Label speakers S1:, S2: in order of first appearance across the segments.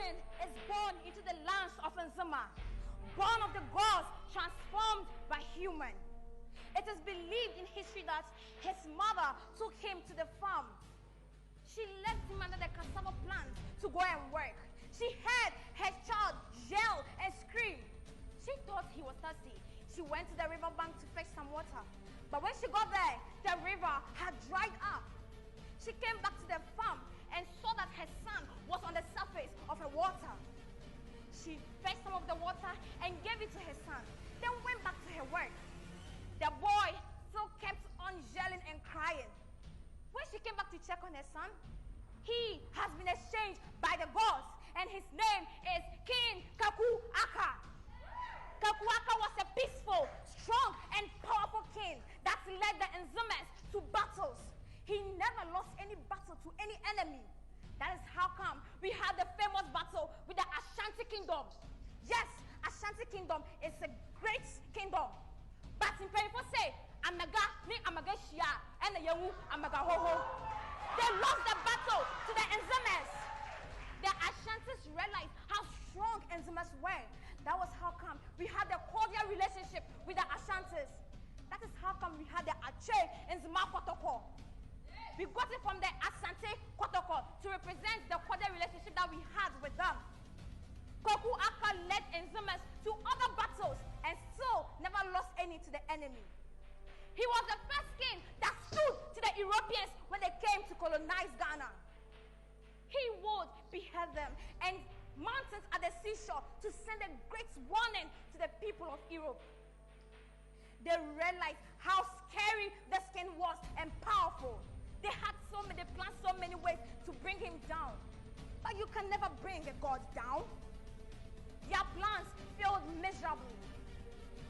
S1: woman is born into the lands of Nzema, born of the gods, transformed by human. It is believed in history that his mother took him to the farm. She left him under the cassava plant to go and work. She heard her child yell and scream. She thought he was thirsty. She went to the river bank to fetch some water. But when she got there, the river had dried up. She came back to the farm and saw that her son was on the surface of the water. She fetched some of the water and gave it to her son, then went back to her work. The boy still kept on yelling and crying. When she came back to check on her son, he has been exchanged by the gods, and his name is King Kaku-Aka. Kaku-Aka was a peaceful, strong, and powerful king that led the Nzemas to battles. He never lost any battle to any enemy. That is how come we had the famous battle with the Ashanti Kingdom. Yes, Ashanti Kingdom is a great kingdom. But in people say, Amaga ni Amaga Shia and the Yawu Amaga Hoho. They lost the battle to the Nzemas. The Ashantis realized how strong Nzemas were. That was how come we had a cordial relationship with the Ashantis. That is how come we had the Ache Nzema Kotoko. We got it from the Asante Kotoko to represent the cordial relationship that we had with them. Kaku-Aka led Nzemas to other battles and still never lost any to the enemy. He was the first king that stood to the Europeans when they came to colonize Ghana. He would behead them and mountains at the seashore to send a great warning to the people of Europe. They realized how scary the king was and powerful. They had they planned so many ways to bring him down. But you can never bring a god down. Their plans failed miserably.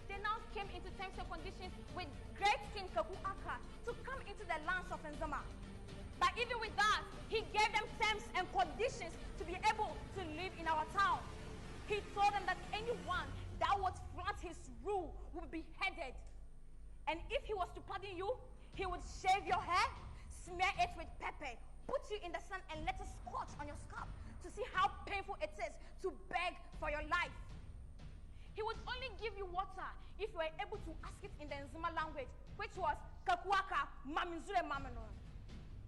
S1: They now came into terms and conditions with great King Kaku-Aka to come into the lands of Nzema. But even with that, he gave them terms and conditions to be able to live in our town. He told them that anyone that would flaunt his rule would be beheaded. And if he was to pardon you, he would shave your hair, smear it with pepper, put you in the sun and let it scorch on your scalp to see how painful it is to beg for your life. He would only give you water if you were able to ask it in the Nzema language, which was Kaku-Aka Maminzure Mamano.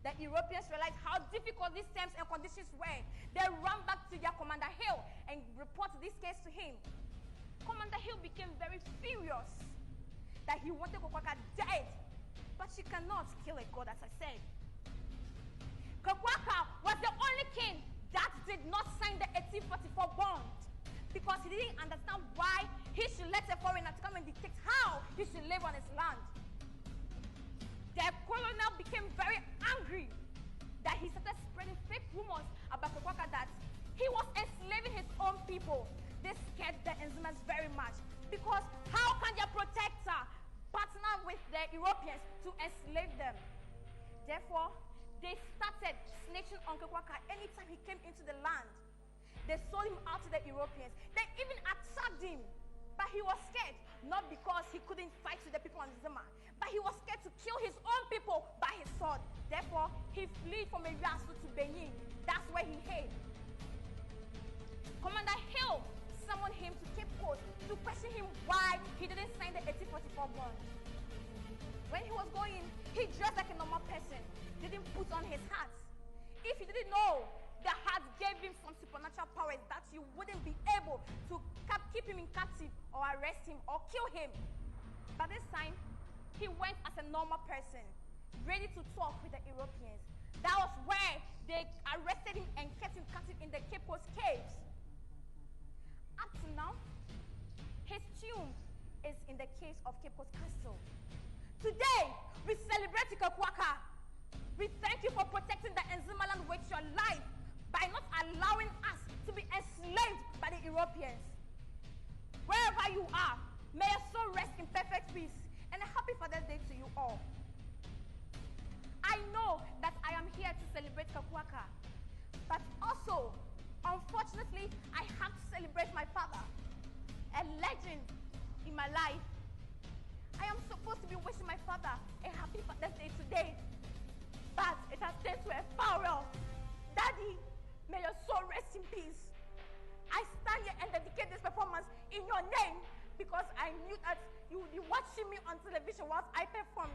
S1: The Europeans realized how difficult these terms and conditions were. They ran back to their Commander Hill and reported this case to him. Commander Hill became very furious that he wanted Kaku-Aka dead, but she cannot kill a god, as I said. Kaku-Aka was the only king that did not sign the 1844 bond because he didn't understand why he should let a foreigner to come and dictate how he should live on his land. The colonel became very angry that he started spreading fake rumors about Kaku-Aka that he was enslaving his own people. This scared the Nzemas very much because how can their protector partner with the Europeans to enslave them? Therefore, they started snitching on Kaku-Aka anytime he came into the land. They sold him out to the Europeans. They even attacked him. But he was scared, not because he couldn't fight with the people on Nzema, but he was scared to kill his own people by his sword. Therefore, he fled from Ewiasu to Benin. That's where he hid. Commander Hill summoned him to Cape Coast to question him why he didn't sign the 1844 bond. When he was going, he dressed like a normal person, didn't put on his hat. If you didn't know, the hat gave him some supernatural powers that you wouldn't be able to keep him in captive or arrest him or kill him. But this time, he went as a normal person, ready to talk with the Europeans. That was where they arrested him and kept him captive in the Cape Coast caves. Up to now, his tomb is in the caves of Cape Coast Castle. Today, we celebrate Kaku-Aka. We thank you for protecting the Nzemaland with your life by not allowing us to be enslaved by the Europeans. Wherever you are, may your soul rest in perfect peace, and a happy Father's Day to you all. I know that I am here to celebrate Kaku-Aka, but also, unfortunately, I have to celebrate my father, a legend in my life. I am supposed to be wishing my father a happy Father's Day today, but it has turned to a farewell. Daddy, may your soul rest in peace. your name because I knew that you would be watching me on television whilst I performed.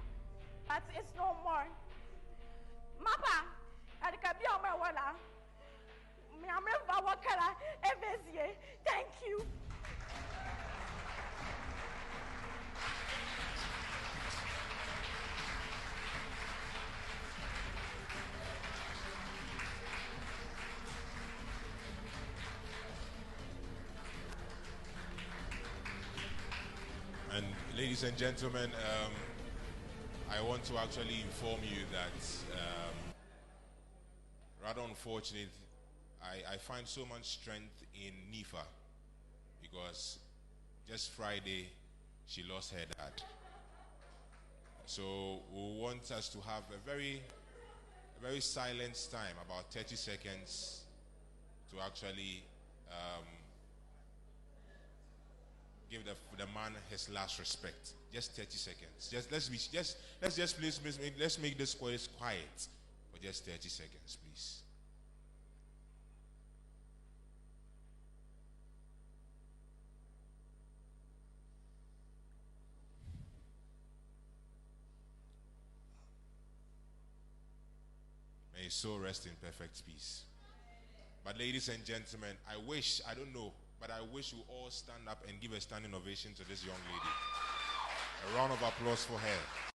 S1: But it's no more. Mapa, I can be on my wala. Thank you.
S2: And ladies and gentlemen, I want to actually inform you that rather unfortunate, I find so much strength in Nifa because just Friday she lost her dad. So we want us to have a very silent time, about 30 seconds, to actually give the man his last respect. Just 30 seconds. Let's make this quiet for just 30 seconds, please. May his soul rest in perfect peace. But ladies and gentlemen, I wish you all stand up and give a standing ovation to this young lady. A round of applause for her.